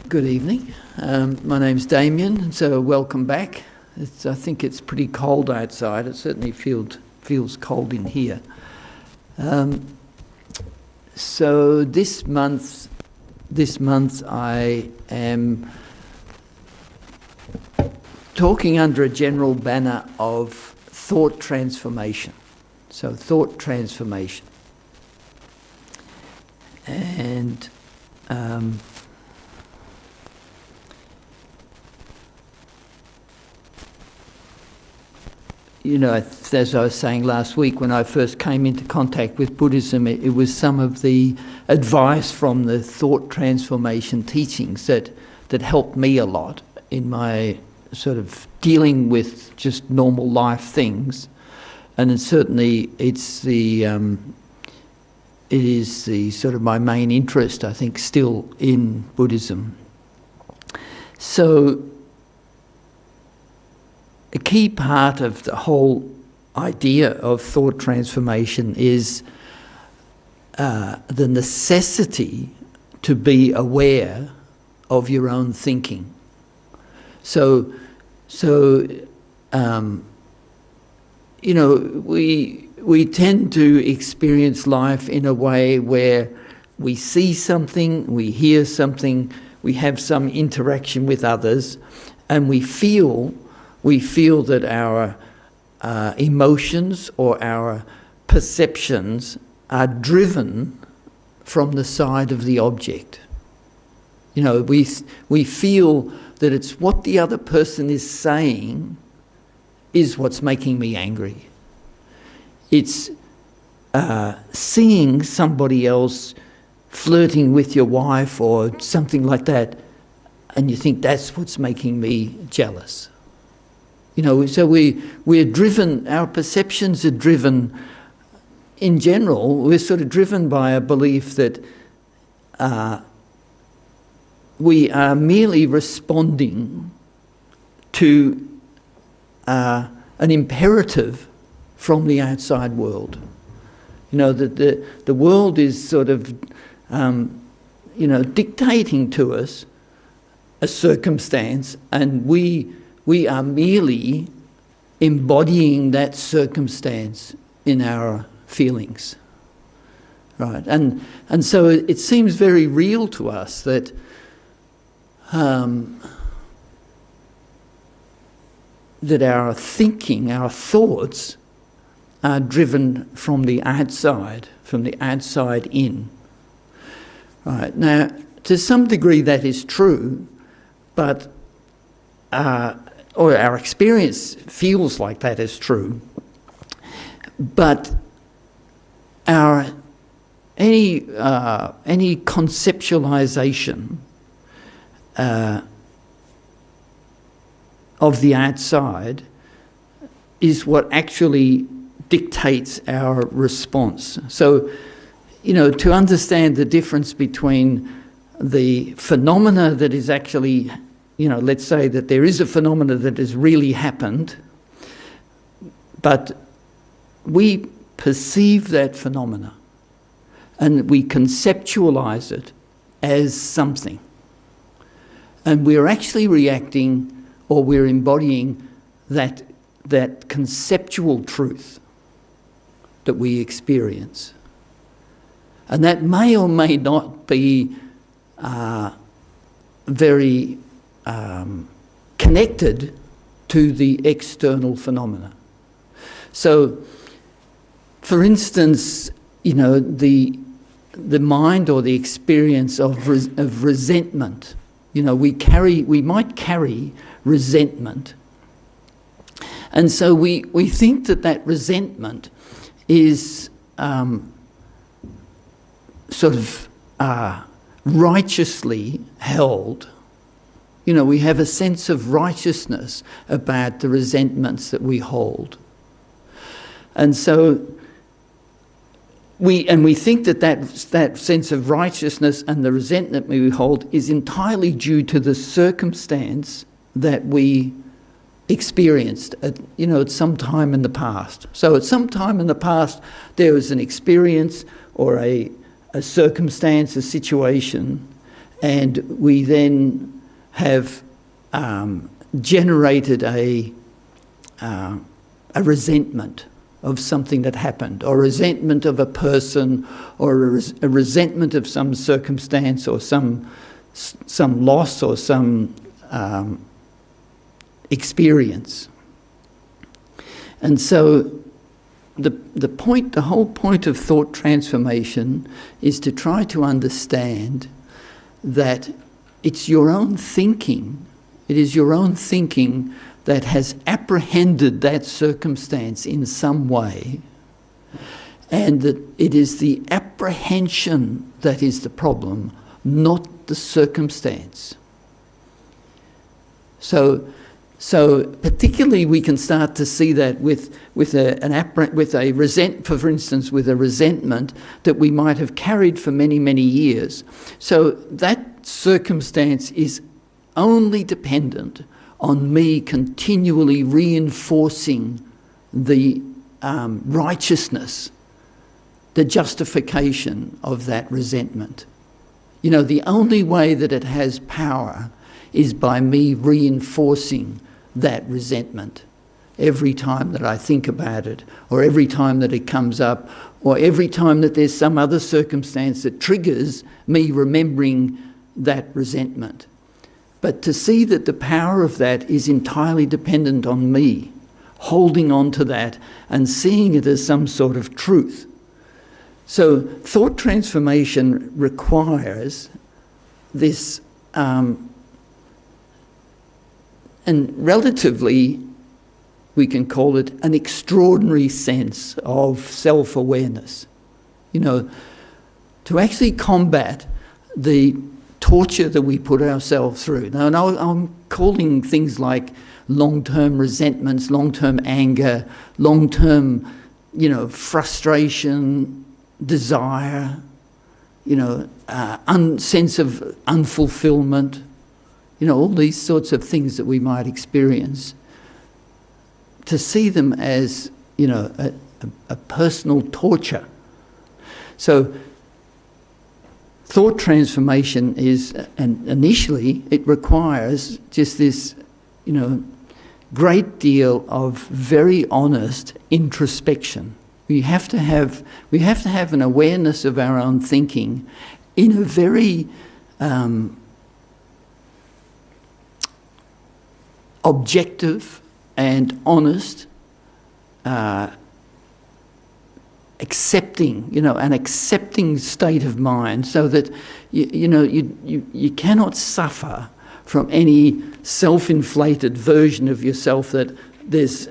Good evening. My name's Damien, and so welcome back. I think it's pretty cold outside. It certainly feels cold in here. So this month I am talking under a general banner of thought transformation. So thought transformation. And you know, as I was saying last week, when I first came into contact with Buddhism, it was some of the advice from the thought transformation teachings that helped me a lot in my sort of dealing with just normal life things. And then certainly it is the sort of my main interest, I think, still in Buddhism. So a key part of the whole idea of thought transformation is the necessity to be aware of your own thinking. So you know, we tend to experience life in a way where we see something, we hear something, we have some interaction with others, and we feel that our emotions or our perceptions are driven from the side of the object. You know, we feel that it's what the other person is saying is what's making me angry. It's seeing somebody else flirting with your wife or something like that, and you think that's what's making me jealous. You know, so we're driven, our perceptions are driven, in general, we're sort of driven by a belief that we are merely responding to an imperative from the outside world. You know, that the world is sort of, you know, dictating to us a circumstance, and we are merely embodying that circumstance in our feelings, right? And so it seems very real to us that that our thinking, our thoughts, are driven from the outside in. Right, now, to some degree that is true, but or our experience feels like that is true, but any conceptualization of the outside is what actually dictates our response. So, you know, to understand the difference between the phenomena that is actually, you know, let's say that there is a phenomena that has really happened, but we perceive that phenomena and we conceptualize it as something. And we're actually reacting, or we're embodying that conceptual truth that we experience. And that may or may not be very connected to the external phenomena. So, for instance, you know, the mind or the experience of resentment. You know, we might carry resentment, and so we think that resentment is sort of righteously held. You know, we have a sense of righteousness about the resentments that we hold. And so we think that sense of righteousness and the resentment we hold is entirely due to the circumstance that we experienced at some time in the past. So at some time in the past there was an experience or a circumstance, a situation, And we then have generated a resentment of something that happened, or resentment of a person, or a resentment of some circumstance, or some loss, or some experience. And so the whole point of thought transformation is to try to understand that it's your own thinking. It is your own thinking that has apprehended that circumstance in some way, and that it is the apprehension that is the problem, not the circumstance. So particularly we can start to see that with a resentment that we might have carried for many, many years. So that circumstance is only dependent on me continually reinforcing the righteousness, the justification of that resentment. You know, the only way that it has power is by me reinforcing that resentment every time that I think about it, or every time that it comes up, or every time that there's some other circumstance that triggers me remembering that resentment. But to see that the power of that is entirely dependent on me, holding on to that and seeing it as some sort of truth. So thought transformation requires this, and relatively, we can call it an extraordinary sense of self-awareness. You know, to actually combat the torture that we put ourselves through. Now, I'm calling things like long-term resentments, long-term anger, long-term, frustration, desire, sense of unfulfillment, all these sorts of things that we might experience, to see them as, a personal torture. So thought transformation is, and initially it requires just this, great deal of very honest introspection. We have to have an awareness of our own thinking in a very objective and honest, an accepting state of mind, so that you cannot suffer from any self-inflated version of yourself that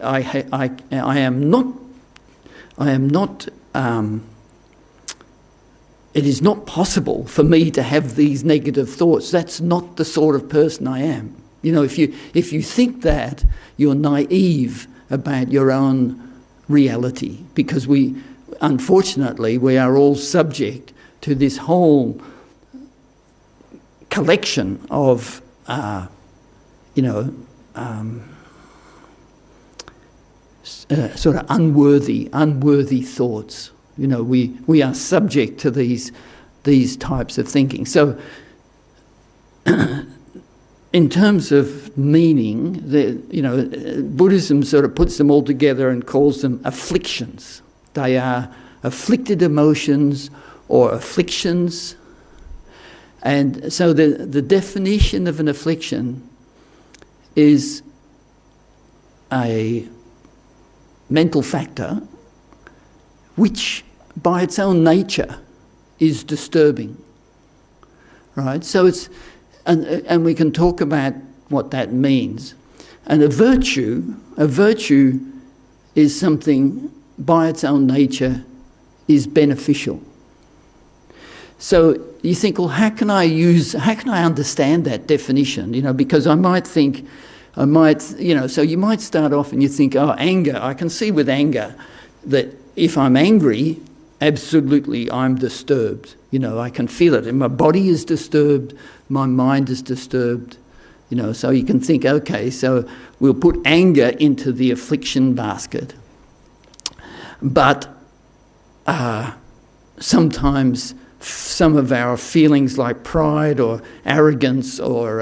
I am not. It is not possible for me to have these negative thoughts. That's not the sort of person I am. If you think that, you're naive about your own reality, because unfortunately, we are all subject to this whole collection of, sort of unworthy thoughts. We are subject to these types of thinking. So, in terms of meaning, Buddhism sort of puts them all together and calls them afflictions. They are afflicted emotions or afflictions. And so the definition of an affliction is a mental factor which by its own nature is disturbing, right? So it's, and we can talk about what that means. And a virtue is something by its own nature is beneficial. So you think, well, how can I understand that definition? Because I might think, so you might start off and you think, oh, anger, I can see with anger that if I'm angry, absolutely I'm disturbed. I can feel it, and my body is disturbed, my mind is disturbed. So you can think, okay, so we'll put anger into the affliction basket. But sometimes some of our feelings like pride or arrogance or,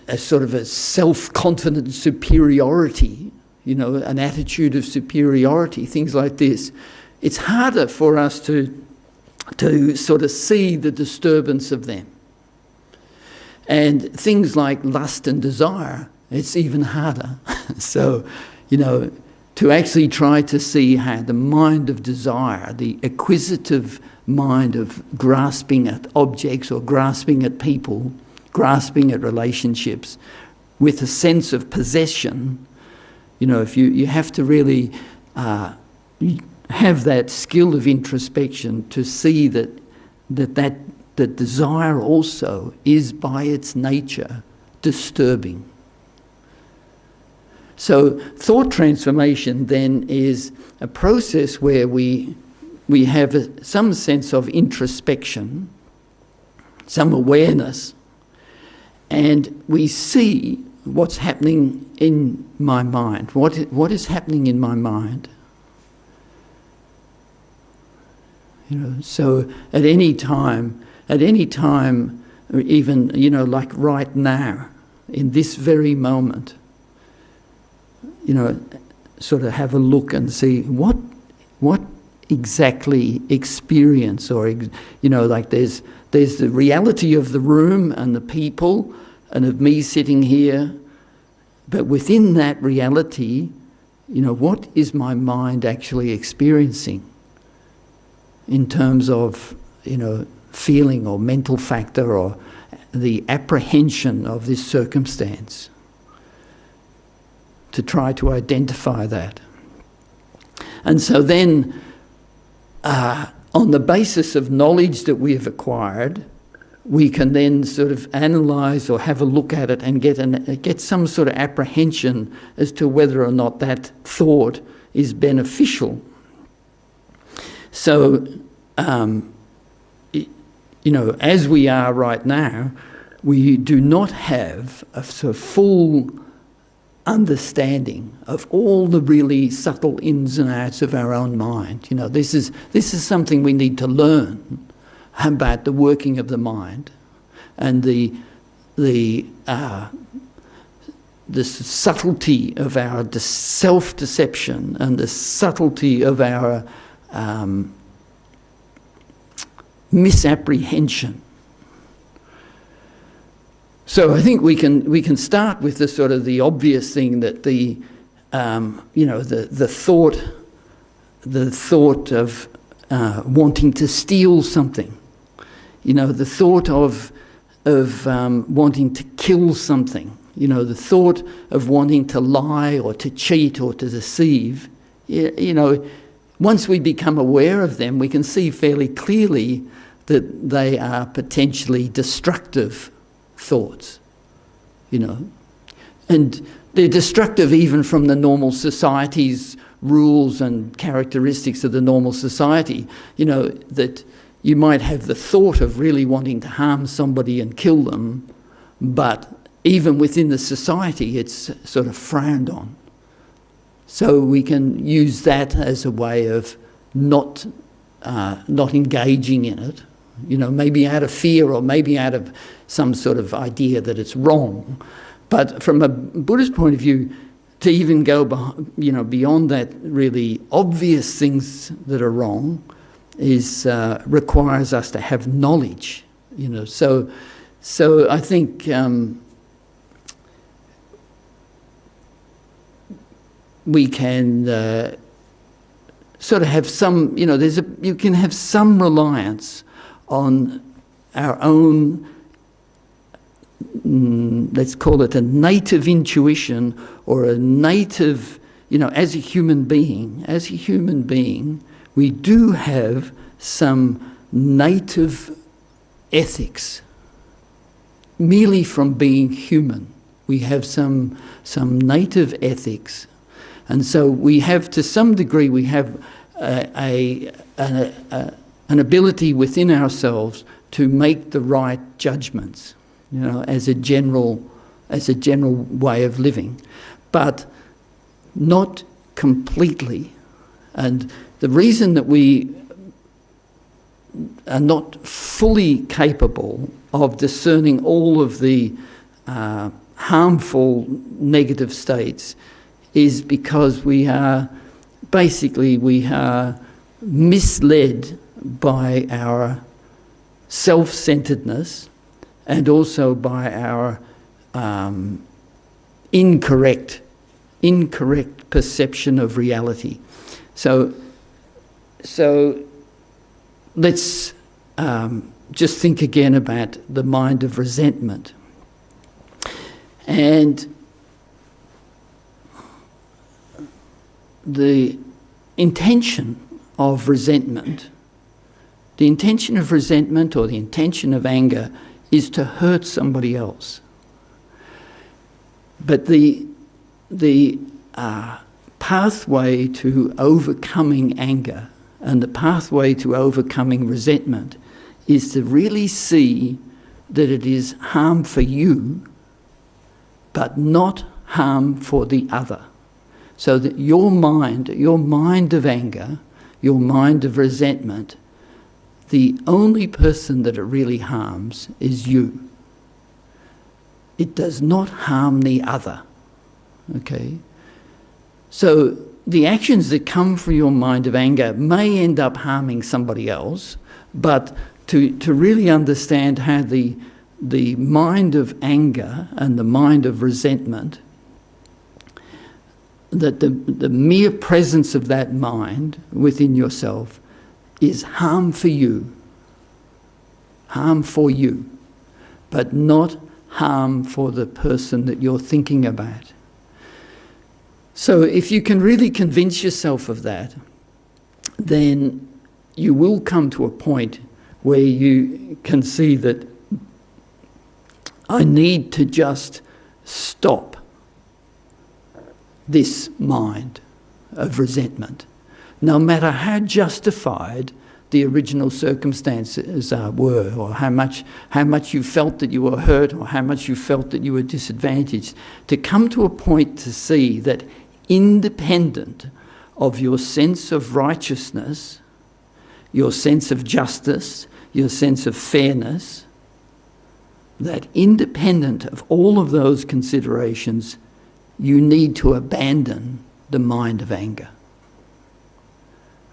a sort of a self-confident superiority, an attitude of superiority, things like this. It's harder for us to sort of see the disturbance of them. And things like lust and desire, it's even harder. So, to actually try to see how the mind of desire, the acquisitive mind of grasping at objects or grasping at people, grasping at relationships with a sense of possession, if you have to really have that skill of introspection to see that desire also is by its nature disturbing. So thought transformation then is a process where we have some sense of introspection, some awareness, and we see what's happening in my mind. What is happening in my mind? So at any time, even, like right now, in this very moment, sort of have a look and see what exactly experience or, like there's the reality of the room and the people and of me sitting here, but within that reality, what is my mind actually experiencing in terms of, feeling or mental factor or the apprehension of this circumstance, to try to identify that. And so then, on the basis of knowledge that we have acquired, we can then sort of analyse or have a look at it and get some sort of apprehension as to whether or not that thought is beneficial. So, as we are right now, we do not have a sort of full understanding of all the really subtle ins and outs of our own mind. This is something we need to learn about the working of the mind and the subtlety of our self-deception and the subtlety of our misapprehension. So I think we can start with the sort of the obvious thing that the thought of wanting to steal something, the thought of wanting to kill something, the thought of wanting to lie or to cheat or to deceive. Once we become aware of them, we can see fairly clearly that they are potentially destructive thoughts, and they're destructive even from the normal society's rules and characteristics of the normal society, that you might have the thought of really wanting to harm somebody and kill them, but even within the society it's sort of frowned on. So we can use that as a way of not engaging in it, maybe out of fear or maybe out of some sort of idea that it's wrong. But from a Buddhist point of view, to even go beyond that really obvious things that are wrong requires us to have knowledge. So I think we can sort of have some, you can have some reliance on our own, let's call it a native intuition or a native, as a human being, we do have some native ethics. Merely from being human, we have some native ethics. And so we have, to some degree, we have an ability within ourselves to make the right judgments, as a general way of living, but not completely. And the reason that we are not fully capable of discerning all of the harmful negative states is because we are misled by our self-centeredness and also by our incorrect perception of reality. So let's just think again about the mind of resentment. And the intention of resentment, or the intention of anger is to hurt somebody else. But the pathway to overcoming anger and the pathway to overcoming resentment is to really see that it is harm for you, but not harm for the other. So that your mind of anger, your mind of resentment, the only person that it really harms is you. It does not harm the other. Okay? So the actions that come from your mind of anger may end up harming somebody else, but to really understand how the mind of anger and the mind of resentment, that the mere presence of that mind within yourself is harm for you, but not harm for the person that you're thinking about. So if you can really convince yourself of that, then you will come to a point where you can see that I need to just stop this mind of resentment, no matter how justified the original circumstances were, or how much you felt that you were hurt, or how much you felt that you were disadvantaged, to come to a point to see that independent of your sense of righteousness, your sense of justice, your sense of fairness, that independent of all of those considerations, you need to abandon the mind of anger.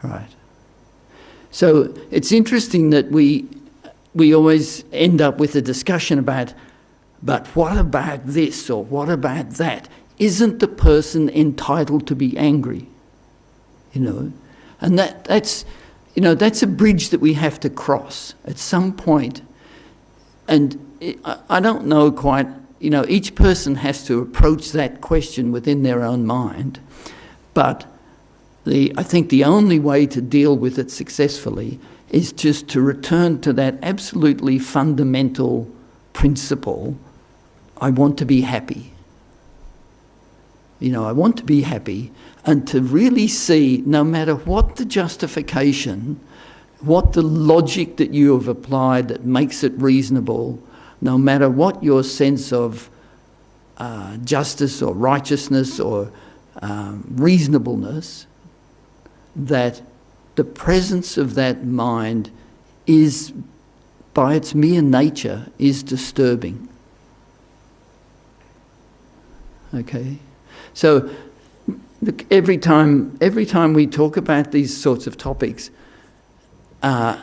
Right. So it's interesting that we always end up with a discussion about, but what about this or what about that? Isn't the person entitled to be angry? You know, and that's a bridge that we have to cross at some point. And I don't know quite, each person has to approach that question within their own mind. But I think the only way to deal with it successfully is just to return to that absolutely fundamental principle: I want to be happy. I want to be happy, and to really see, no matter what the justification, what the logic that you have applied that makes it reasonable, no matter what your sense of justice or righteousness or reasonableness, that the presence of that mind is, by its mere nature, is disturbing. Okay? So look, every time we talk about these sorts of topics, there's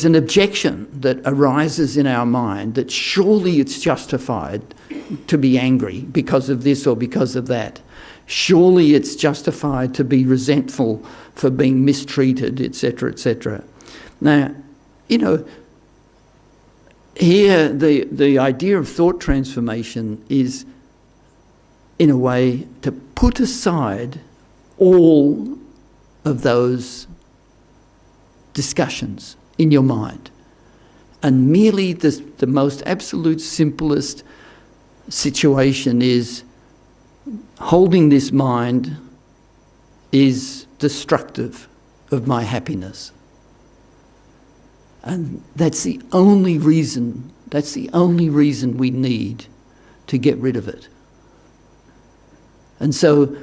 an objection that arises in our mind that surely it's justified to be angry because of this or because of that. Surely it's justified to be resentful for being mistreated, etc., etc. Now, here the idea of thought transformation is, in a way, to put aside all of those discussions in your mind, and merely the most absolute simplest situation is holding this mind is destructive of my happiness. And that's the only reason we need to get rid of it. And so,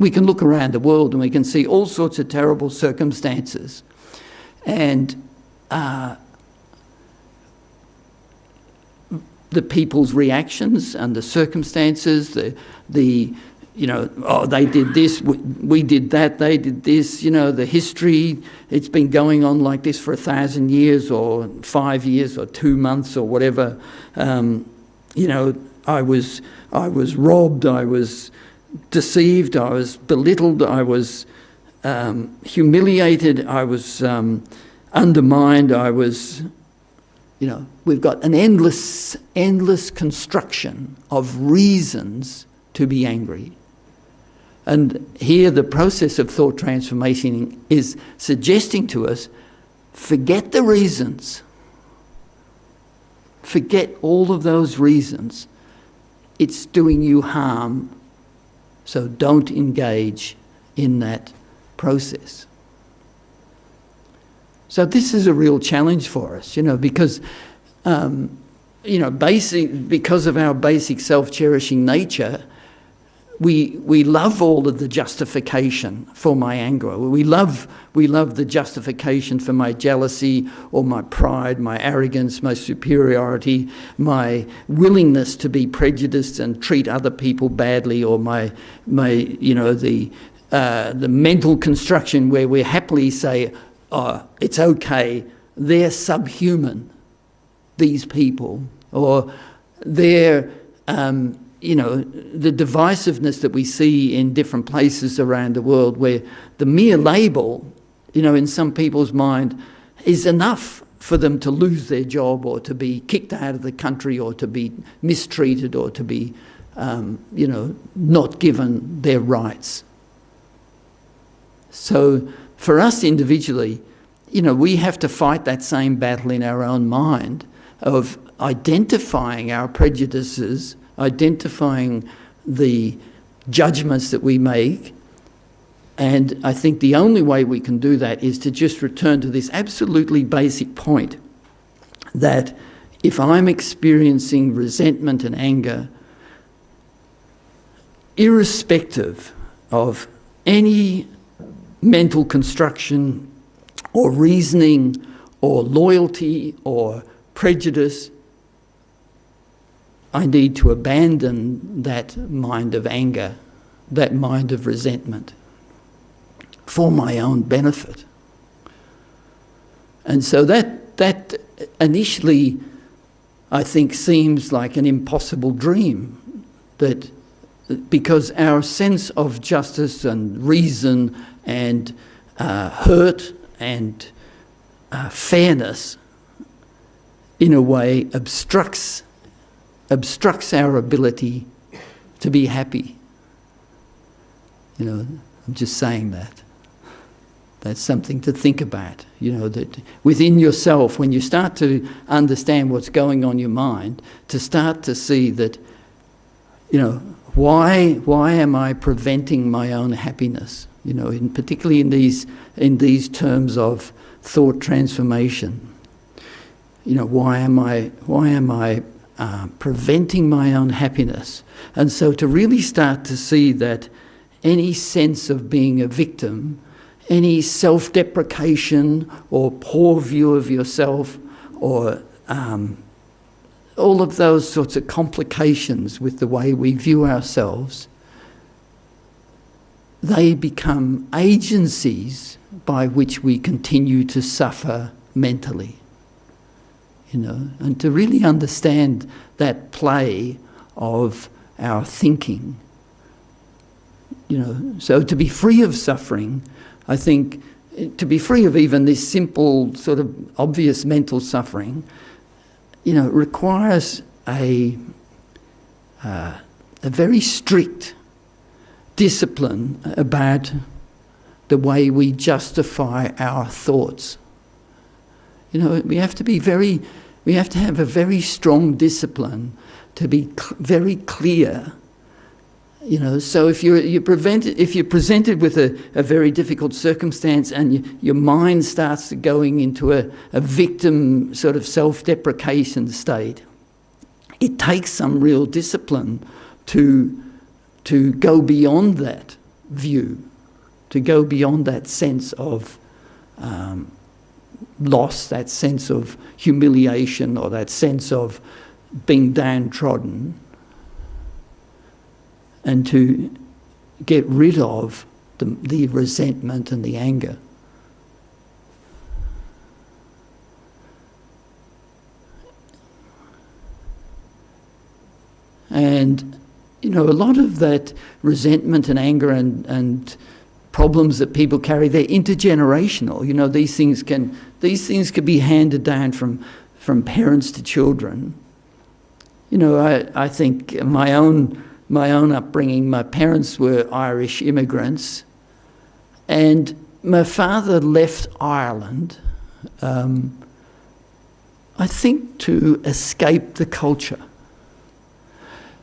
We can look around the world and we can see all sorts of terrible circumstances. And the people's reactions and the circumstances, oh, they did this, we did that, they did this, the history, it's been going on like this for 1,000 years or 5 years or 2 months or whatever. I was robbed, I was deceived, I was belittled, I was humiliated, I was undermined, I was... we've got an endless construction of reasons to be angry. And here the process of thought transformation is suggesting to us, forget the reasons. Forget all of those reasons. It's doing you harm, so don't engage in that process. So this is a real challenge for us, because, because of our basic self-cherishing nature, we love all of the justification for my anger. We love the justification for my jealousy or my pride, my arrogance, my superiority, my willingness to be prejudiced and treat other people badly, or the mental construction where we happily say, oh, it's okay, they're subhuman, these people, or they're, the divisiveness that we see in different places around the world, where the mere label, in some people's mind, is enough for them to lose their job or to be kicked out of the country or to be mistreated or to be, not given their rights. So for us individually, we have to fight that same battle in our own mind of identifying our prejudices, identifying the judgments that we make. And I think the only way we can do that is to just return to this absolutely basic point that if I'm experiencing resentment and anger, irrespective of any mental construction or reasoning or loyalty or prejudice, I need to abandon that mind of anger, that mind of resentment, for my own benefit. And so that initially, I think, seems like an impossible dream, that because our sense of justice and reason and hurt and fairness, in a way, obstructs our ability to be happy. I'm just saying that. That's something to think about, that within yourself, when you start to understand what's going on in your mind, to start to see that, why am I preventing my own happiness? Particularly in these terms of thought transformation. Why am I preventing my own happiness? And so to really start to see that any sense of being a victim, any self-deprecation or poor view of yourself, or all of those sorts of complications with the way we view ourselves, they become agencies by which we continue to suffer mentally. And to really understand that play of our thinking. So to be free of suffering, I think, to be free of even this simple sort of obvious mental suffering, requires a very strict discipline about the way we justify our thoughts. We have to have a very strong discipline to be very clear. So if you're presented with a very difficult circumstance and your mind starts going into a victim sort of self-deprecation state, it takes some real discipline to go beyond that, view, to go beyond that sense of loss, that sense of humiliation, or that sense of being downtrodden, and to get rid of the resentment and the anger. And, a lot of that resentment and anger and problems that people carry, they're intergenerational. These things can be handed down from parents to children. I think my own upbringing, my parents were Irish immigrants, and my father left Ireland, I think, to escape the culture.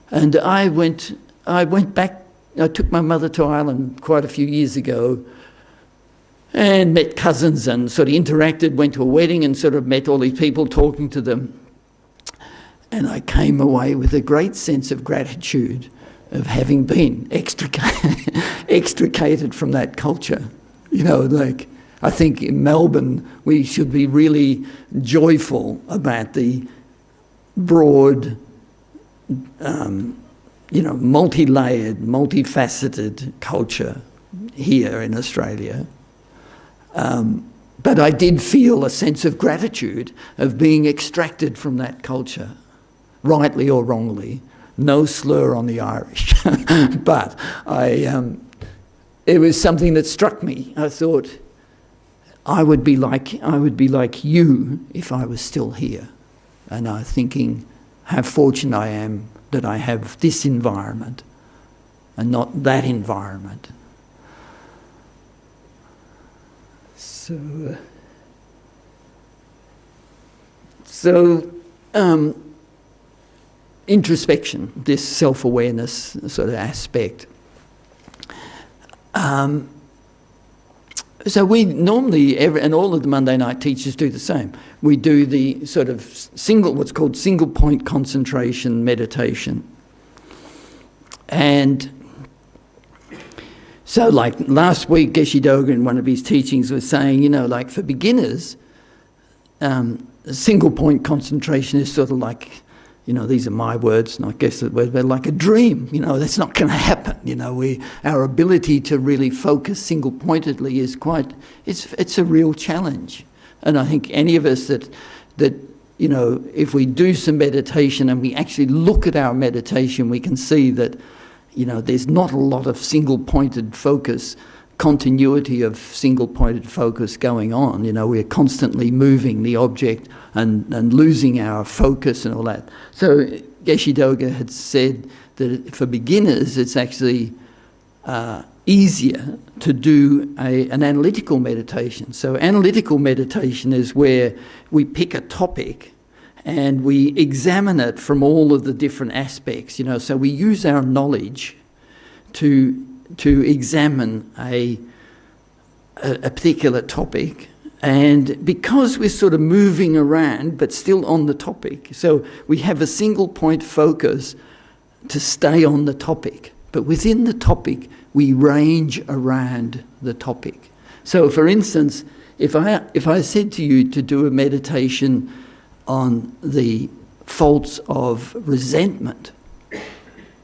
And I went back. I took my mother to Ireland quite a few years ago, and met cousins and sort of interacted, went to a wedding and sort of met all these people, talking to them. And I came away with a great sense of gratitude of having been extricated from that culture. I think in Melbourne we should be really joyful about the broad, multi-layered, multifaceted culture here in Australia. But I did feel a sense of gratitude of being extracted from that culture, rightly or wrongly. No slur on the Irish. But it was something that struck me. I thought, I would be like you if I was still here. And I'm thinking how fortunate I am that I have this environment and not that environment. So introspection, this self-awareness sort of aspect. So we normally, and all of the Monday night teachers do the same. We do the sort of what's called single point concentration meditation. And so like last week, Geshe Doga in one of his teachings was saying, like for beginners, single point concentration is sort of like, these are my words, not Geshe's words, but like a dream. That's not going to happen. Our ability to really focus single-pointedly is it's a real challenge. And I think any of us that if we do some meditation and we actually look at our meditation, we can see that, there's not a lot of single-pointed focus, continuity of single-pointed focus going on. We're constantly moving the object and losing our focus and all that. So Geshe Doga had said that for beginners it's actually easier to do an analytical meditation. So analytical meditation is where we pick a topic and we examine it from all of the different aspects. So we use our knowledge to examine a particular topic, and because we're sort of moving around but still on the topic, so we have a single point focus to stay on the topic, but within the topic we range around the topic. So for instance, if I said to you to do a meditation on the faults of resentment,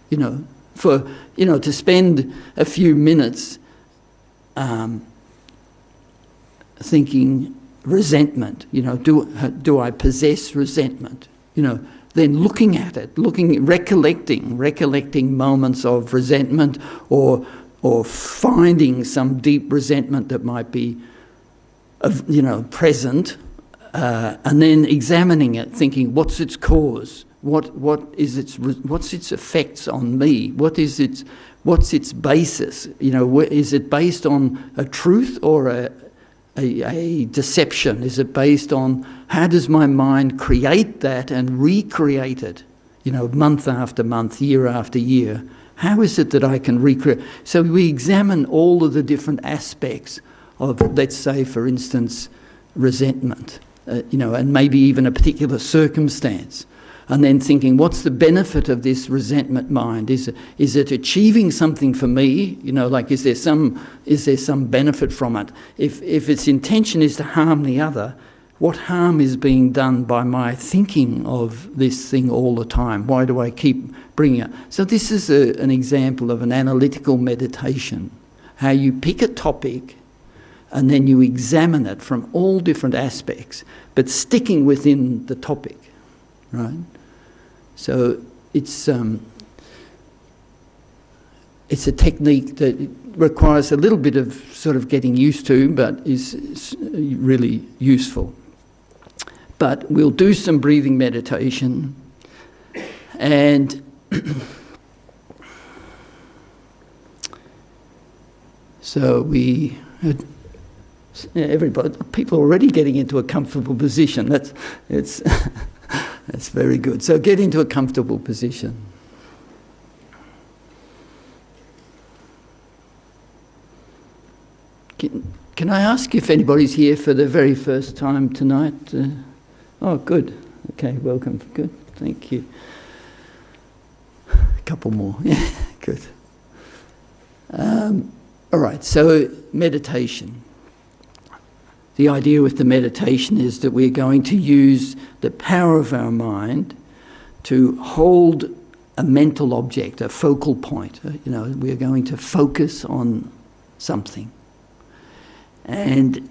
to spend a few minutes thinking resentment, do I possess resentment? Then looking at it, recollecting moments of resentment or finding some deep resentment that might be, present, and then examining it, thinking, what's its cause? What's its effects on me? What's its basis? Is it based on a truth or a deception? Is it based on how does my mind create that and recreate it? Month after month, year after year. How is it that I can recreate? So we examine all of the different aspects of, let's say, for instance, resentment. And maybe even a particular circumstance. And then thinking, what's the benefit of this resentment mind? Is it achieving something for me? Like is there some benefit from it? If its intention is to harm the other, what harm is being done by my thinking of this thing all the time? Why do I keep bringing it? So this is an example of an analytical meditation, how you pick a topic and then you examine it from all different aspects, but sticking within the topic, right? So it's a technique that requires a little bit of sort of getting used to, but is really useful. But we'll do some breathing meditation, and so people are already getting into a comfortable position. That's very good. So get into a comfortable position. Can I ask if anybody's here for the very first time tonight? Oh, good. Okay, welcome. Good. Thank you. A couple more. Yeah, good. All right, so meditation. The idea with the meditation is that we're going to use the power of our mind to hold a mental object, a focal point. We're going to focus on something. And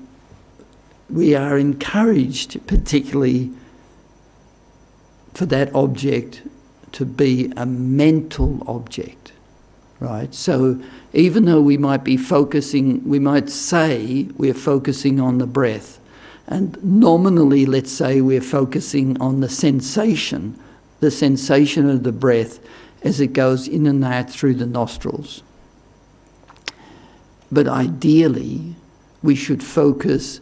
we are encouraged, particularly for that object to be a mental object, right? So even though we might be focusing, we might say we're focusing on the breath, and nominally, let's say we're focusing on the sensation of the breath as it goes in and out through the nostrils. But ideally, we should focus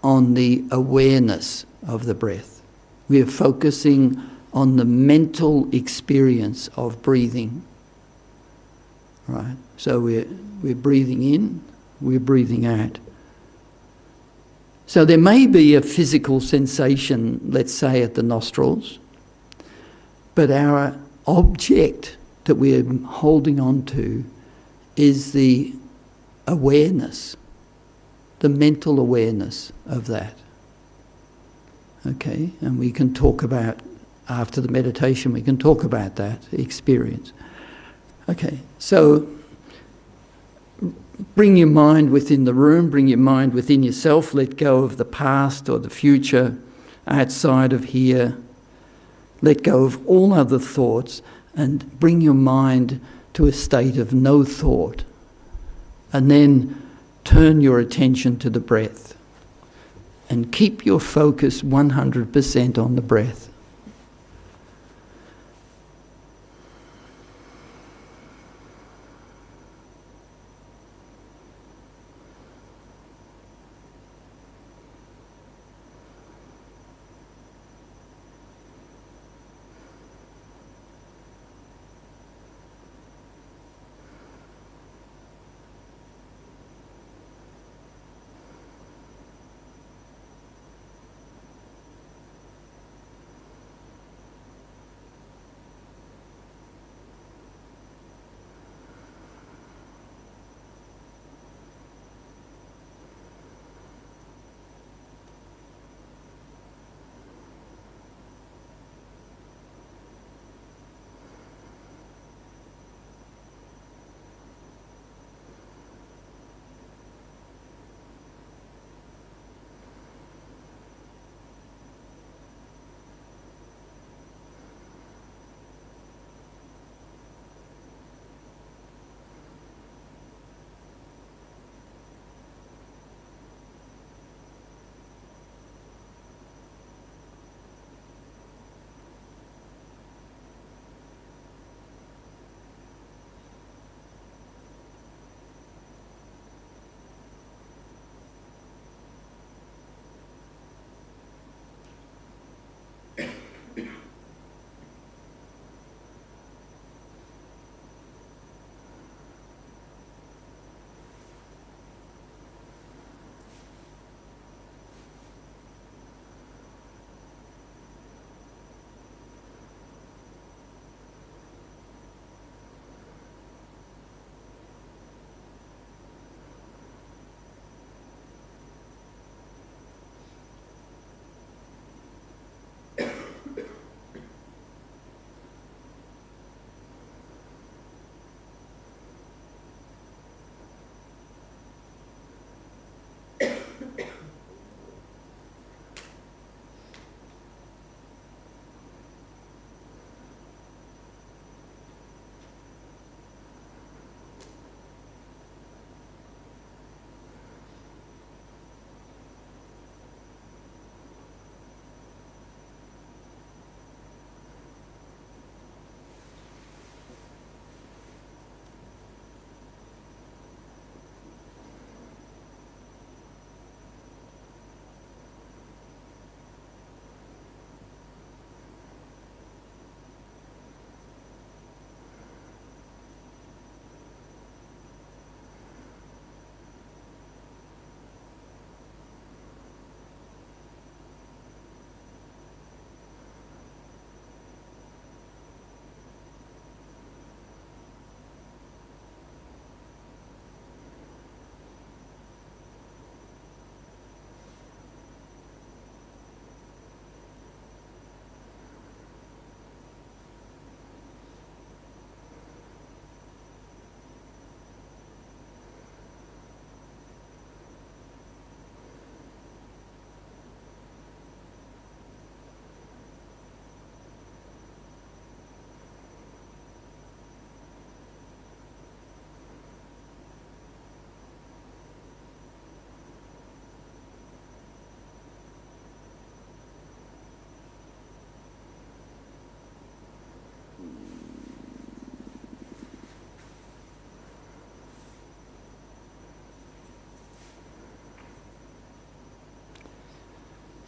on the awareness of the breath. We are focusing on the mental experience of breathing, right? So we're breathing in, we're breathing out. So there may be a physical sensation, let's say, at the nostrils, but our object that we're holding on to is the awareness, the mental awareness of that. Okay, and we can talk about, after the meditation, we can talk about that experience. Okay, so bring your mind within the room, bring your mind within yourself, let go of the past or the future outside of here, let go of all other thoughts and bring your mind to a state of no thought, and then turn your attention to the breath and keep your focus 100% on the breath.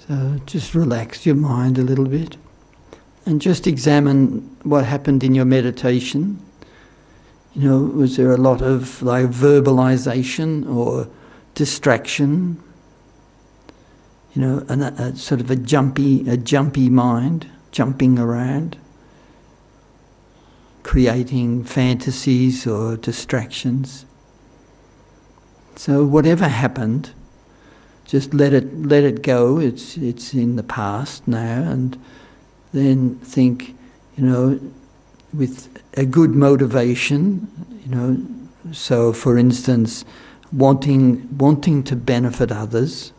So just relax your mind a little bit and just examine what happened in your meditation. You know, was there a lot of like verbalization or distraction? You know, a sort of a jumpy mind, jumping around, creating fantasies or distractions. So whatever happened, just let it go. It's in the past now, and then think, you know, with a good motivation, you know. So, for instance, wanting to benefit others,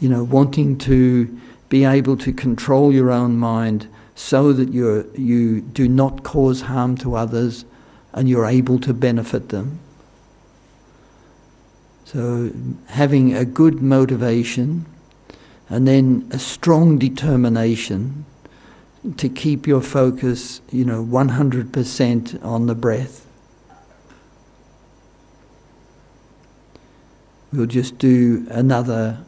you know, wanting to be able to control your own mind so that you do not cause harm to others and you're able to benefit them. So having a good motivation and then a strong determination to keep your focus, you know, 100% on the breath. We'll just do another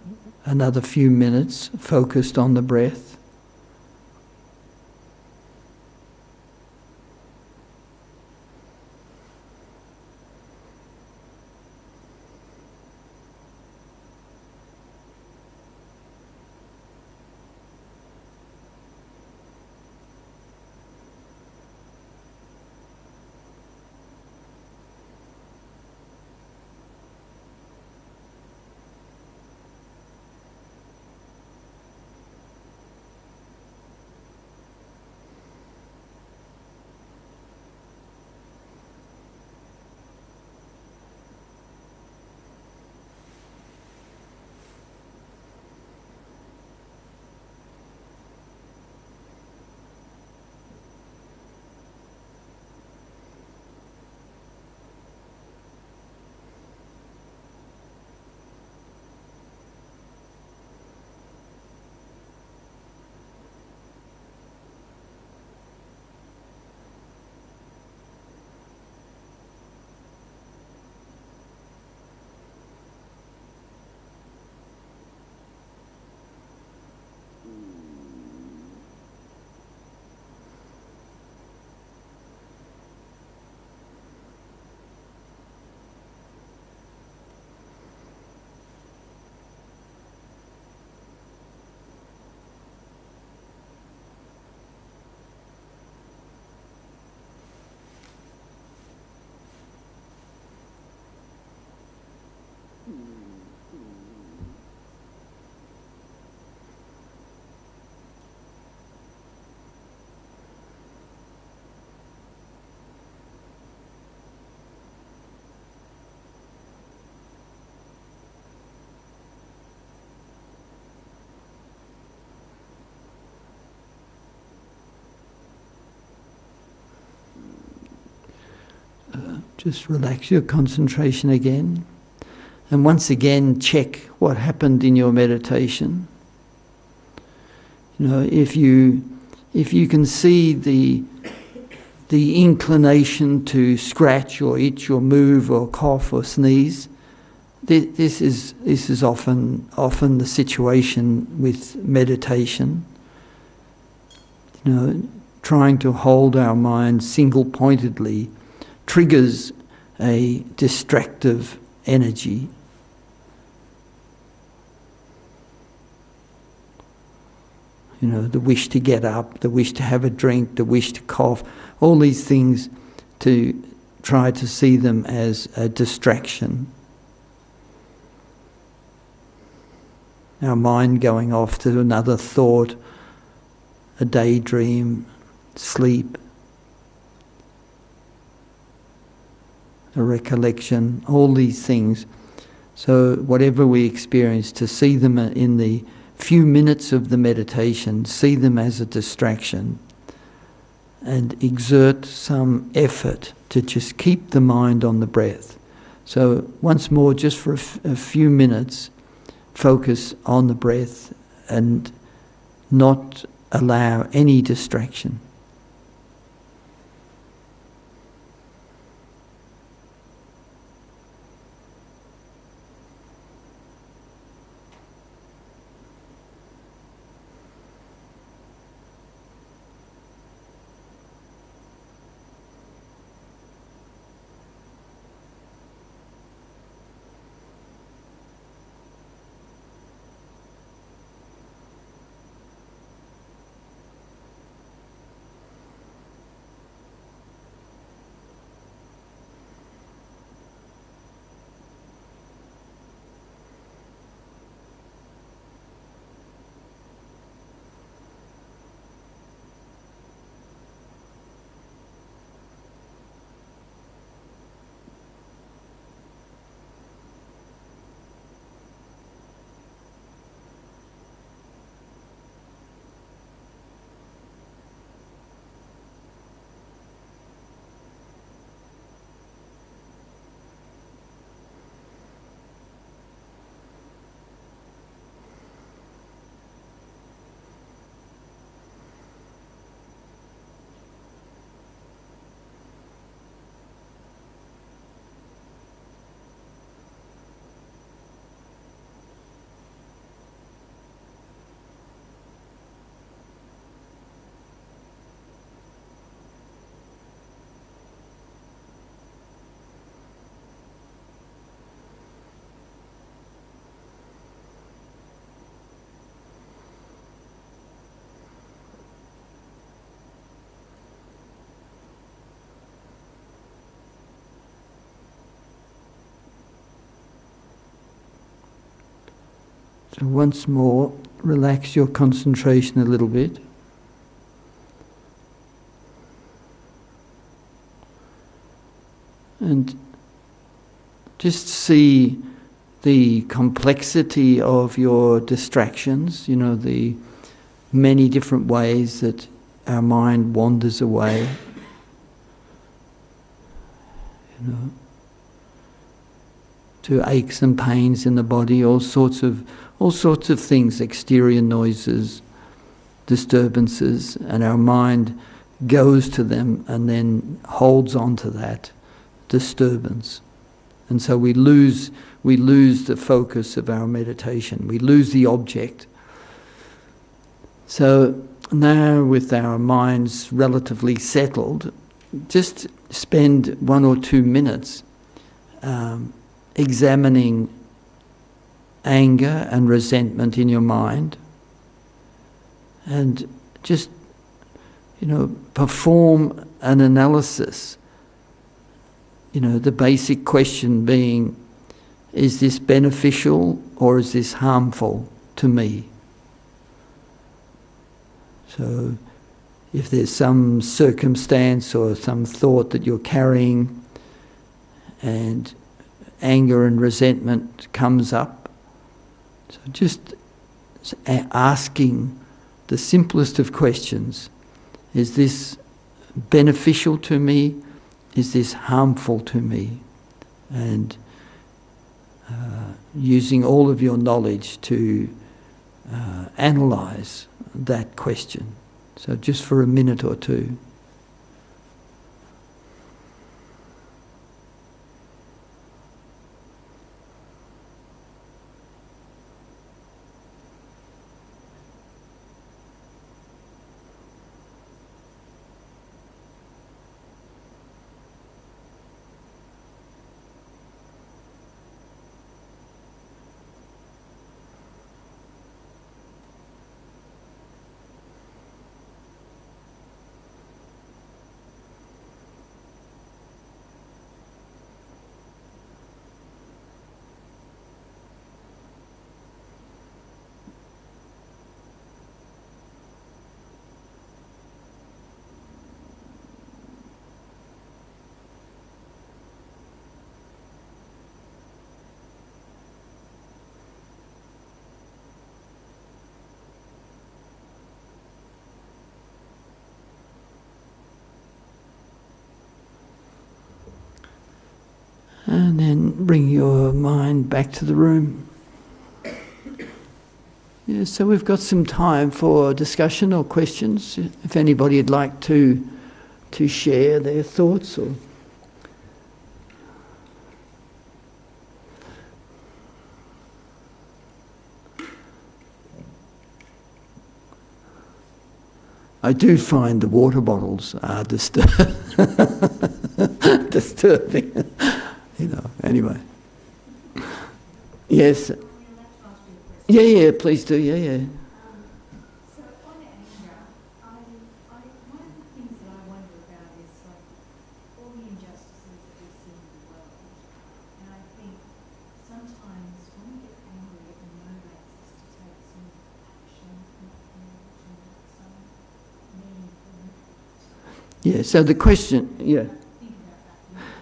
few minutes focused on the breath. Just relax your concentration again. And once again, check what happened in your meditation. You know, if you can see the inclination to scratch or itch or move or cough or sneeze, this is often the situation with meditation. You know, trying to hold our mind single-pointedly triggers a distractive energy. You know, the wish to get up, the wish to have a drink, the wish to cough, all these things, to try to see them as a distraction. Our mind going off to another thought, a daydream, sleep, a recollection, all these things. So whatever we experience, to see them in the few minutes of the meditation, see them as a distraction and exert some effort to just keep the mind on the breath. So once more, just for a few minutes, focus on the breath and not allow any distraction. So once more, relax your concentration a little bit. And just see the complexity of your distractions, the many different ways that our mind wanders away. To aches and pains in the body, all sorts of things, exterior noises, disturbances, and our mind goes to them and then holds on to that disturbance. And so we lose the focus of our meditation. We lose the object. So now, with our minds relatively settled, just spend 1 or 2 minutes examining anger and resentment in your mind, and just perform an analysis. The basic question being, is this beneficial or is this harmful to me? So if there's some circumstance or some thought that you're carrying and anger and resentment comes up, so just asking the simplest of questions, is this beneficial to me? Is this harmful to me? And using all of your knowledge to analyse that question. So just for a minute or two. And then bring your mind back to the room. Yeah, so we've got some time for discussion or questions. If anybody would like to share their thoughts or... I do find the water bottles are disturbing. Anyway. Yes. Yeah, please do, yeah. So on anger, one of the things that I wonder about is all the injustices that we see in the world. And I think sometimes when we get angry, it motivates us to take some action, some meaningful. Yeah, so the question,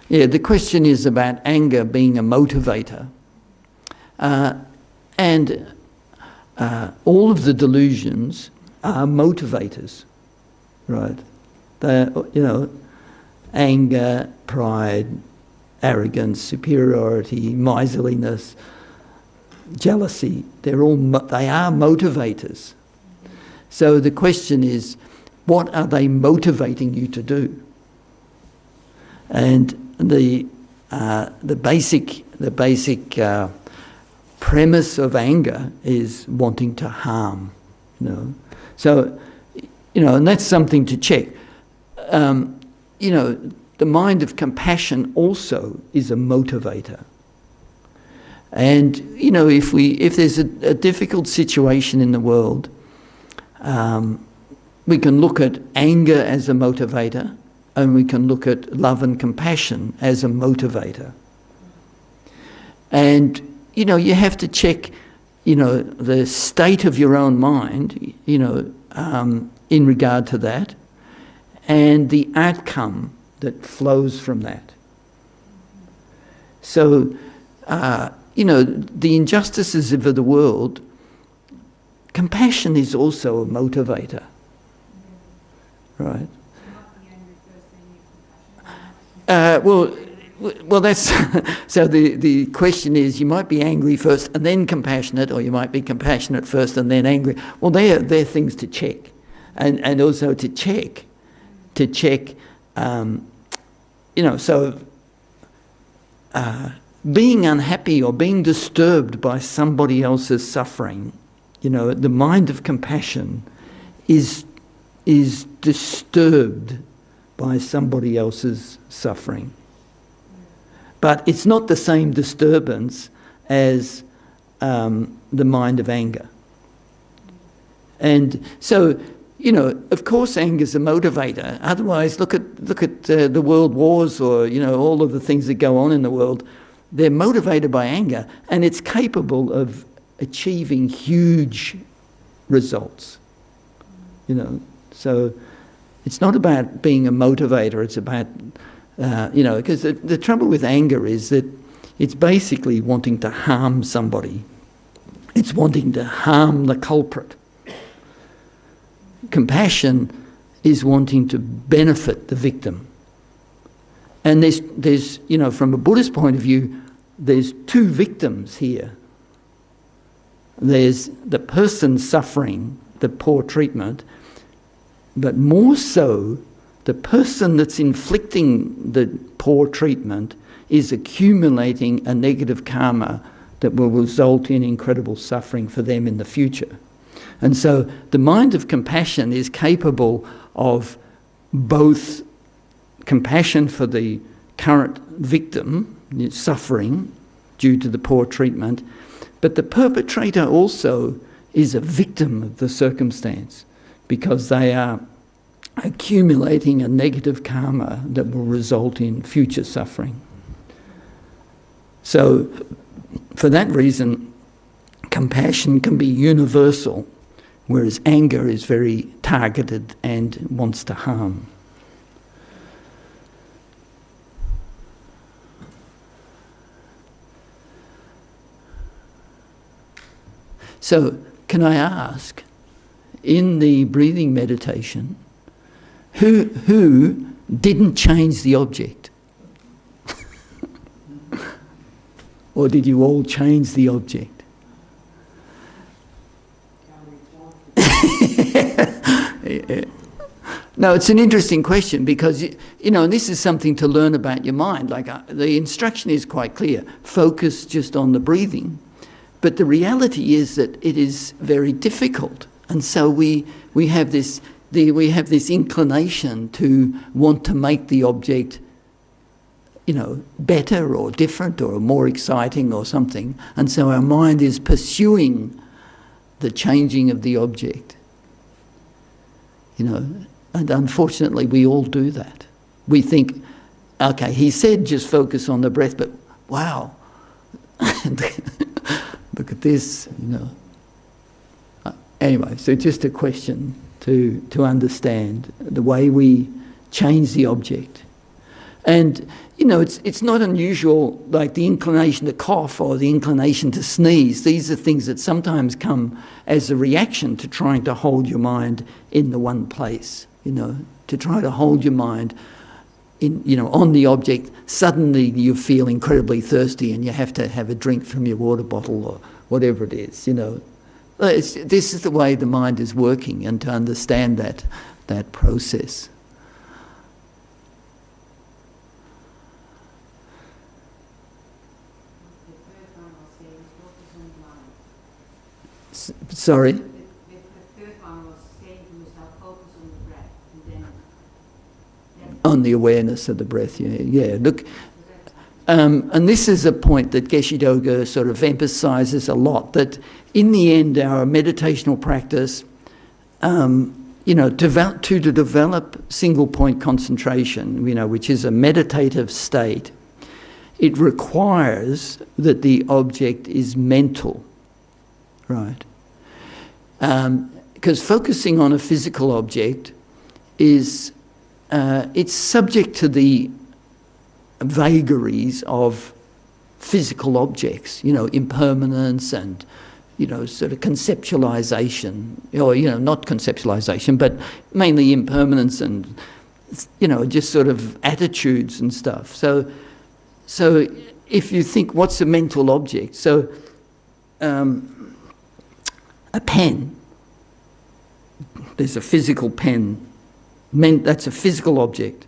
the question is about anger being a motivator. And all of the delusions are motivators, right? They're, anger, pride, arrogance, superiority, miserliness, jealousy, they are motivators. So the question is, what are they motivating you to do? And the basic premise of anger is wanting to harm, So, and that's something to check. The mind of compassion also is a motivator. And, if there's a difficult situation in the world, we can look at anger as a motivator, and we can look at love and compassion as a motivator. And, you have to check, the state of your own mind, in regard to that, and the outcome that flows from that. So, the injustices of the world, compassion is also a motivator, right? Well, that's so. The question is, you might be angry first and then compassionate, or you might be compassionate first and then angry. Well, they're things to check, and also to check. Being unhappy or being disturbed by somebody else's suffering, the mind of compassion is disturbed by somebody else's suffering. But it's not the same disturbance as the mind of anger. And so, of course anger's a motivator. Otherwise, look at the world wars, or, all of the things that go on in the world. They're motivated by anger, and it's capable of achieving huge results. So it's not about being a motivator, it's about, because the trouble with anger is that it's basically wanting to harm somebody. It's wanting to harm the culprit. Compassion is wanting to benefit the victim. And there's from a Buddhist point of view, there's two victims here. There's the person suffering the poor treatment, but more so, the person that's inflicting the poor treatment is accumulating a negative karma that will result in incredible suffering for them in the future. And so the mind of compassion is capable of both compassion for the current victim suffering due to the poor treatment, but the perpetrator also is a victim of the circumstance because they are accumulating a negative karma that will result in future suffering. So for that reason, compassion can be universal, whereas anger is very targeted and wants to harm. So, can I ask, in the breathing meditation, who didn't change the object? Or did you all change the object? Yeah. No, it's an interesting question because, and this is something to learn about your mind. Like the instruction is quite clear. Focus just on the breathing. But the reality is that it is very difficult. And so we have this inclination to want to make the object, better or different or more exciting or something. And so our mind is pursuing the changing of the object. And unfortunately we all do that. We think, okay, he said just focus on the breath, but wow, look at this, Anyway, so just a question to understand the way we change the object. And, it's not unusual, like the inclination to cough or the inclination to sneeze. These are things that sometimes come as a reaction to trying to hold your mind in the one place, to try to hold your mind on the object. Suddenly you feel incredibly thirsty and you have to have a drink from your water bottle or whatever it is, This is the way the mind is working, and to understand that process. Sorry? The third one was saying to yourself, focus on the breath, and then on the awareness of the breath, yeah. Look, and this is a point that Geshe Doga sort of emphasises a lot, that in the end our meditational practice, to develop single point concentration, which is a meditative state, it requires that the object is mental. right? Because focusing on a physical object is, it's subject to the vagaries of physical objects, impermanence and, sort of conceptualization, or, not conceptualization, but mainly impermanence and, just sort of attitudes and stuff. So if you think, what's a mental object? So a pen, there's a physical pen, that's a physical object.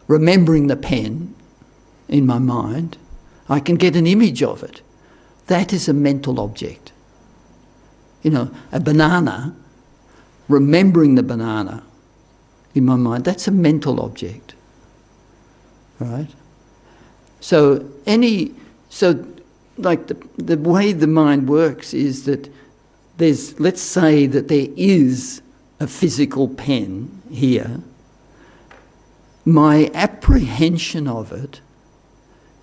Remembering the pen in my mind, I can get an image of it. That is a mental object. A banana, remembering the banana in my mind, that's a mental object, right? So like the way the mind works is that let's say that there is a physical pen here. My apprehension of it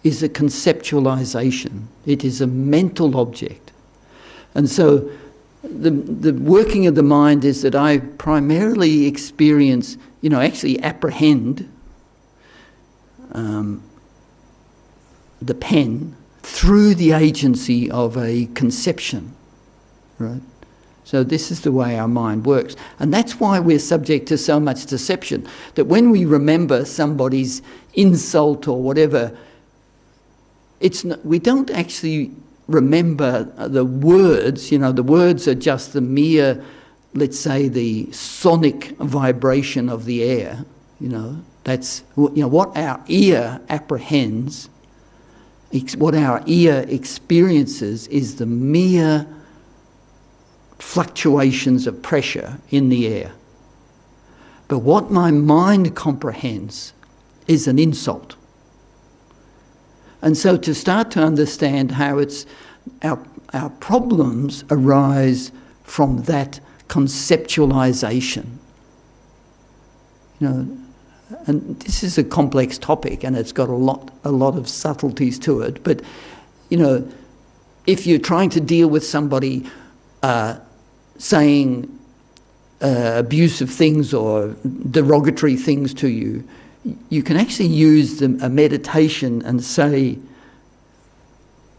is a conceptualization. It is a mental object. And so the working of the mind is that I primarily experience, actually apprehend the pen through the agency of a conception, right? So this is the way our mind works. And that's why we're subject to so much deception, that when we remember somebody's insult or whatever, we don't actually remember the words. The words are just the mere, let's say, the sonic vibration of the air. That's what our ear apprehends, what our ear experiences is the mere fluctuations of pressure in the air. But what my mind comprehends is an insult. And so to start to understand how our problems arise from that conceptualization. And this is a complex topic, and it's got a lot of subtleties to it. But, if you're trying to deal with somebody saying abusive things or derogatory things to you, you can actually use a meditation and say,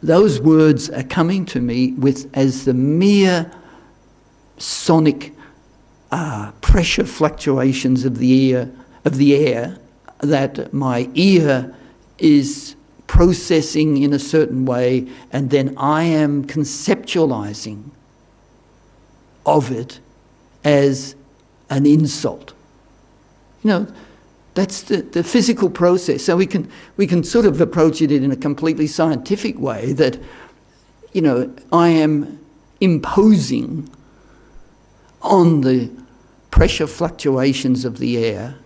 those words are coming to me as the mere sonic pressure fluctuations of the air that my ear is processing in a certain way, and then I am conceptualizing of it as an insult. That's the physical process. So we can sort of approach it in a completely scientific way that, I am imposing on the pressure fluctuations of the air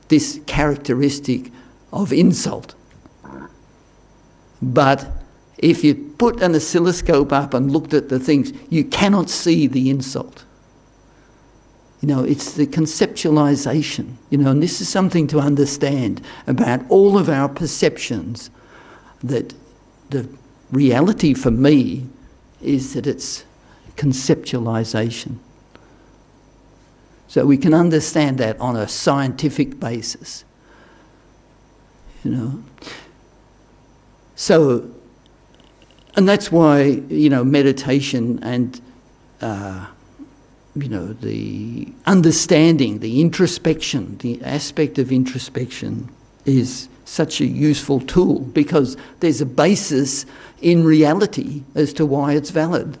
this characteristic of insult. But if you put an oscilloscope up and looked at the things, you cannot see the insult. It's the conceptualization, and this is something to understand about all of our perceptions, that the reality for me is that it's conceptualization. So we can understand that on a scientific basis, So, and that's why, meditation and, the understanding, the introspection, the aspect of introspection is such a useful tool, because there's a basis in reality as to why it's valid.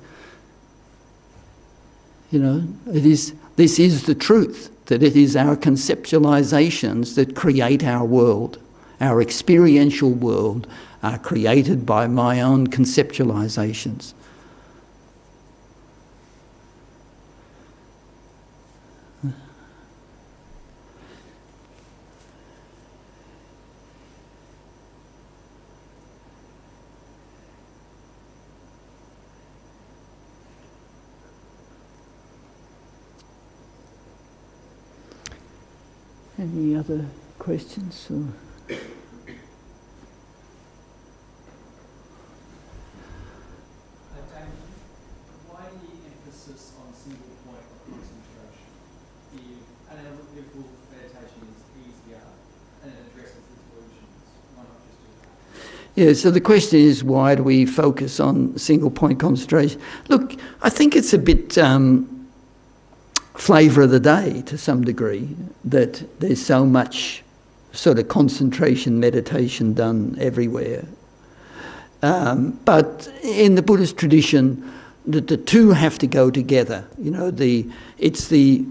This is the truth, that it is our conceptualizations that create our world. Our experiential world are created by my own conceptualizations. Any other questions? emphasis on single point of concentration. If analytical meditation is easier and it addresses the delusions, why not just do that? Yeah, so the question is, why do we focus on single point concentration? Look, I think it's a bit flavour of the day to some degree, that there's so much sort of concentration meditation done everywhere. But in the Buddhist tradition, the two have to go together. You know, it's the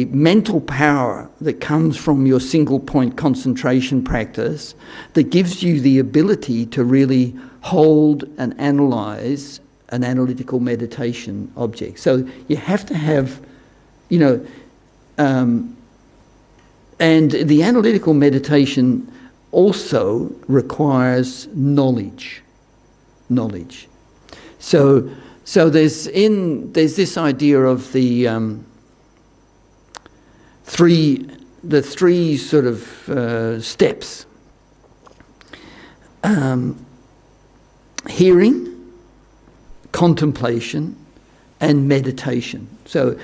mental power that comes from your single point concentration practice that gives you the ability to really hold and analyse an analytical meditation object. So you have to have, you know, and the analytical meditation also requires knowledge. So there's this idea of the three sort of steps: hearing, contemplation, and meditation. So,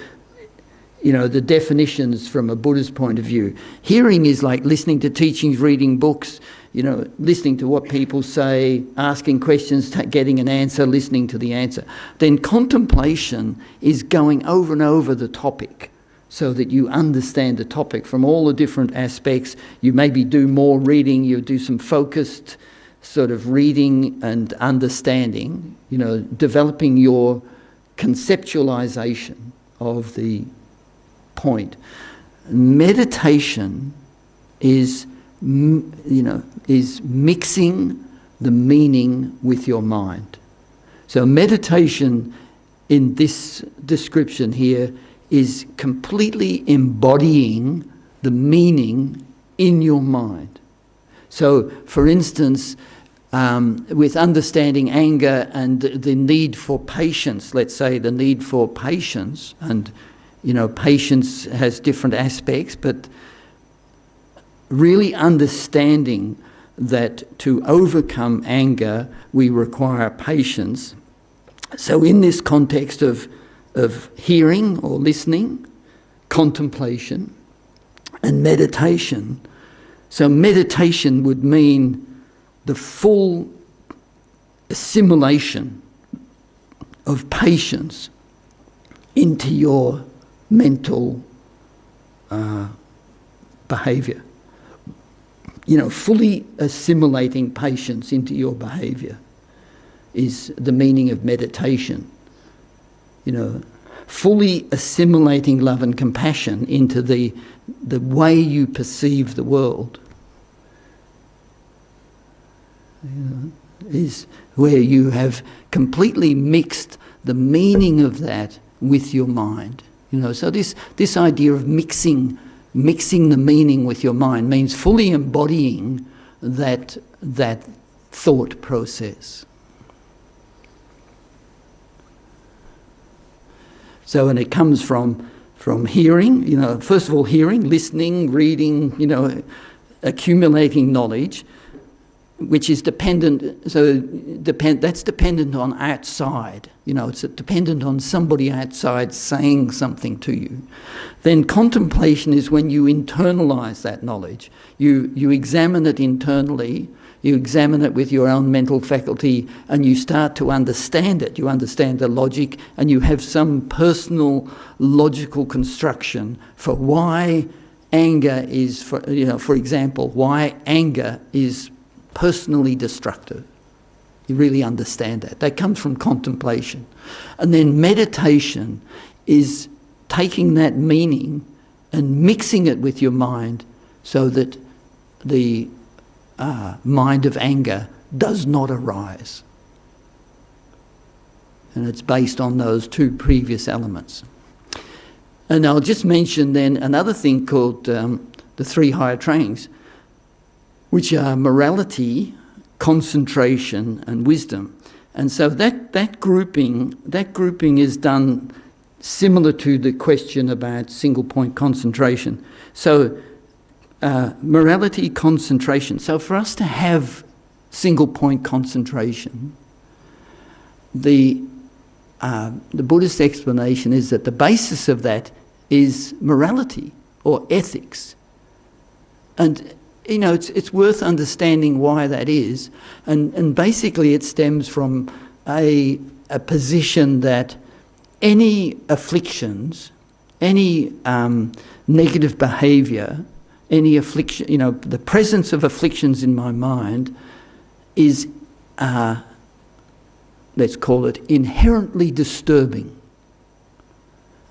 you know, the definitions from a Buddhist point of view. Hearing is like listening to teachings, reading books, you know, listening to what people say, asking questions, getting an answer, listening to the answer. Then contemplation is going over and over the topic so that you understand the topic from all the different aspects. You maybe do more reading, you do some focused sort of reading and understanding, you know, developing your conceptualization of the point. Meditation is, you know, is mixing the meaning with your mind. So meditation in this description here is completely embodying the meaning in your mind. So, for instance, with understanding anger and the need for patience, let's say the need for patience, and you know, patience has different aspects, but really understanding that to overcome anger, we require patience. So in this context of hearing or listening, contemplation, and meditation, so meditation would mean the full assimilation of patience into your mental behaviour. You know, fully assimilating patience into your behaviour is the meaning of meditation. You know, fully assimilating love and compassion into the way you perceive the world, you know, is where you have completely mixed the meaning of that with your mind. You know, so this idea of mixing the meaning with your mind means fully embodying that thought process. So, and it comes from hearing, you know, first of all hearing, listening, reading, you know, accumulating knowledge, which is dependent, that's dependent on outside, you know, it's dependent on somebody outside saying something to you. Then contemplation is when you internalise that knowledge. You examine it internally, you examine it with your own mental faculty, and you start to understand it. You understand the logic, and you have some personal logical construction for why anger is, for example, why anger is personally destructive. You really understand that. That comes from contemplation. And then meditation is taking that meaning and mixing it with your mind so that the mind of anger does not arise. And it's based on those two previous elements. And I'll just mention then another thing called the three higher trainings, which are morality, concentration, and wisdom. And so that grouping is done similar to the question about single point concentration. So morality, concentration. So for us to have single point concentration, the the Buddhist explanation is that the basis of that is morality or ethics. And, you know, it's worth understanding why that is. And basically it stems from a position that any afflictions, any negative behaviour, any affliction, you know, the presence of afflictions in my mind is, let's call it, inherently disturbing.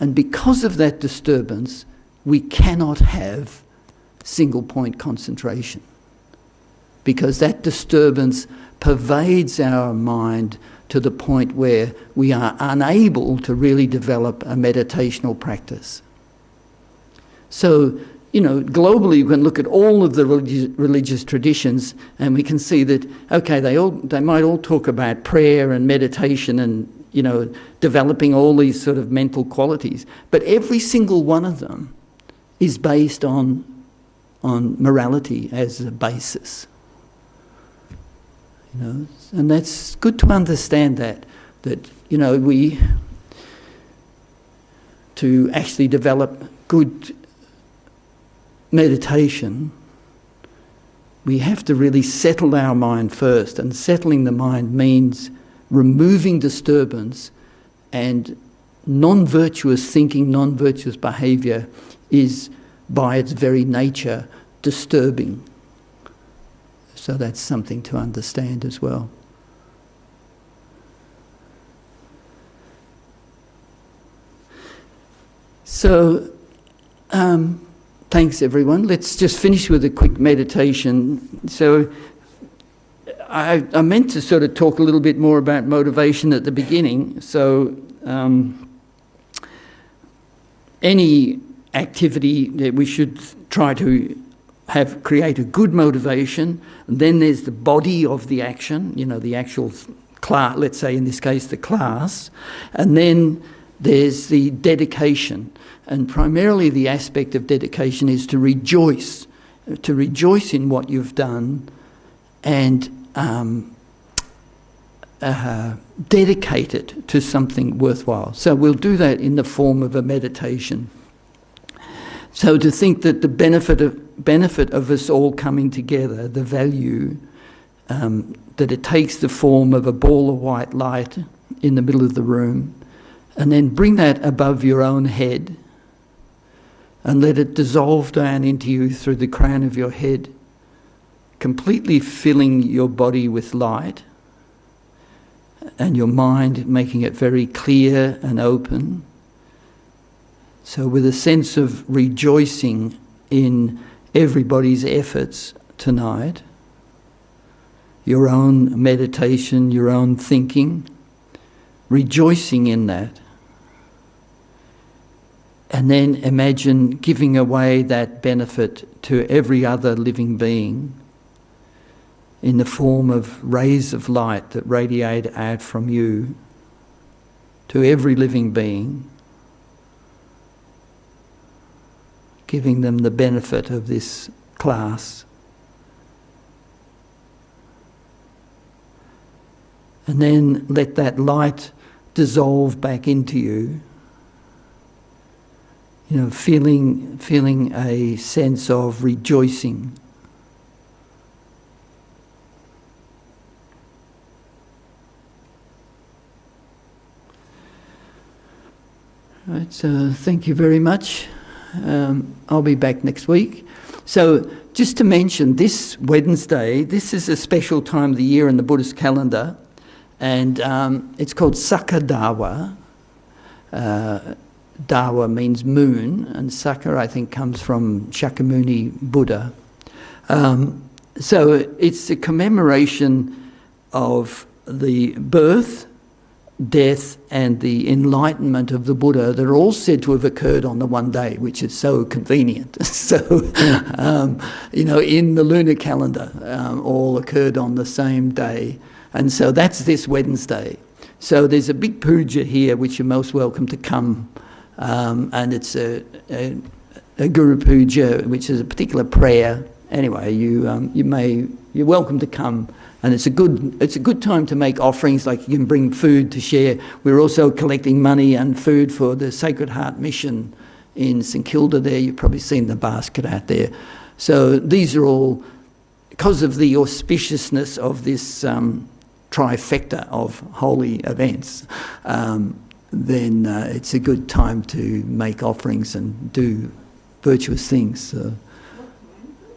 And because of that disturbance, we cannot have single point concentration, because that disturbance pervades our mind to the point where we are unable to really develop a meditational practice. So, you know, globally we can look at all of the religious traditions and we can see that, okay, they might all talk about prayer and meditation and, you know, developing all these sort of mental qualities, but every single one of them is based on morality as a basis. You know, and that's good to understand that, you know, to actually develop good meditation, we have to really settle our mind first, and settling the mind means removing disturbance, and non-virtuous thinking, non-virtuous behaviour is by its very nature disturbing. So that's something to understand as well. So, thanks everyone. Let's just finish with a quick meditation. So, I meant to sort of talk a little bit more about motivation at the beginning. So, any activity that we should try to create a good motivation. And then there's the body of the action, you know, the actual class, let's say in this case the class. And then there's the dedication. And primarily the aspect of dedication is to rejoice in what you've done and dedicate it to something worthwhile. So we'll do that in the form of a meditation. So to think that the benefit of us all coming together, the value, that it takes the form of a ball of white light in the middle of the room, and then bring that above your own head and let it dissolve down into you through the crown of your head, completely filling your body with light and your mind, making it very clear and open. So with a sense of rejoicing in everybody's efforts tonight, your own meditation, your own thinking, rejoicing in that. And then imagine giving away that benefit to every other living being in the form of rays of light that radiate out from you to every living being, giving them the benefit of this class. And then let that light dissolve back into you, you know, feeling a sense of rejoicing. Right, so thank you very much. I'll be back next week. So just to mention, this Wednesday, this is a special time of the year in the Buddhist calendar, and it's called Sakadawa. Dawa means moon, and Saka, I think, comes from Shakyamuni Buddha. So it's a commemoration of the birth, death and the enlightenment of the Buddha that are all said to have occurred on the one day, which is so convenient. So, you know, in the lunar calendar, all occurred on the same day. And so that's this Wednesday. So there's a big puja here, which you're most welcome to come. And it's a Guru puja, which is a particular prayer. Anyway, you may you're welcome to come. And it's a good time to make offerings, like you can bring food to share. We're also collecting money and food for the Sacred Heart Mission in St Kilda there. You've probably seen the basket out there. So these are all, because of the auspiciousness of this trifecta of holy events, then it's a good time to make offerings and do virtuous things.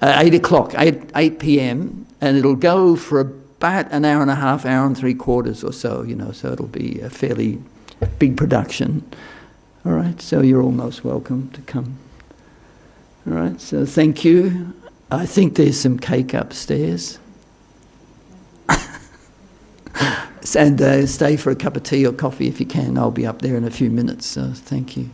8 o'clock, 8 p.m, and it'll go for about an hour and a half, hour and 3/4 or so, so it'll be a fairly big production. All right, so you're all most welcome to come. All right, so thank you. I think there's some cake upstairs. And stay for a cup of tea or coffee if you can. I'll be up there in a few minutes, so thank you.